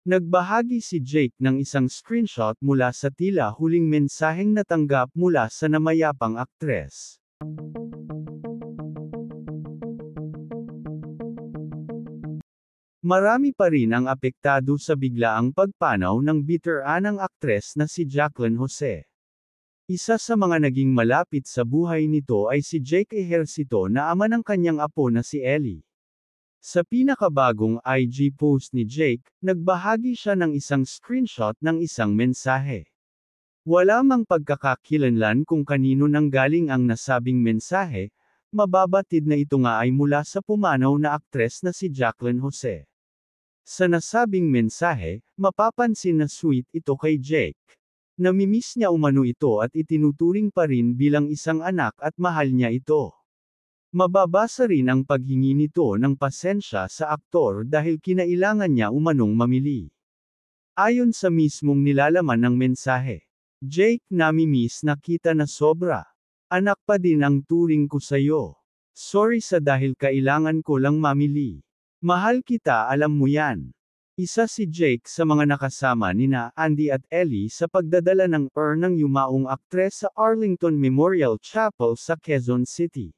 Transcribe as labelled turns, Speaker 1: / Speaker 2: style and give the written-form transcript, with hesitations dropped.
Speaker 1: Nagbahagi si Jake ng isang screenshot mula sa tila huling mensaheng natanggap mula sa namayapang aktres. Marami pa rin ang apektado sa biglaang pagpanaw ng bitter-anang aktres na si Jacqueline Jose. Isa sa mga naging malapit sa buhay nito ay si Jake Ejercito na ama ng kanyang apo na si Ellie. Sa pinakabagong IG post ni Jake, nagbahagi siya ng isang screenshot ng isang mensahe. Wala mang pagkakakilanlan kung kanino nanggaling ang nasabing mensahe, mababatid na ito nga ay mula sa pumanaw na aktres na si Jacqueline Jose. Sa nasabing mensahe, mapapansin na sweet ito kay Jake. Namimiss niya umano ito at itinuturing pa rin bilang isang anak at mahal niya ito. Mababasa rin ang paghingi nito ng pasensya sa aktor dahil kinailangan niya umanong mamili. Ayon sa mismong nilalaman ng mensahe, Jake, namimiss na kita na sobra. Anak pa din ang turing ko sayo. Sorry sa dahil kailangan ko lang mamili. Mahal kita, alam mo yan. Isa si Jake sa mga nakasama nina Andy at Ellie sa pagdadala ng ng yumaong aktres sa Arlington Memorial Chapel sa Quezon City.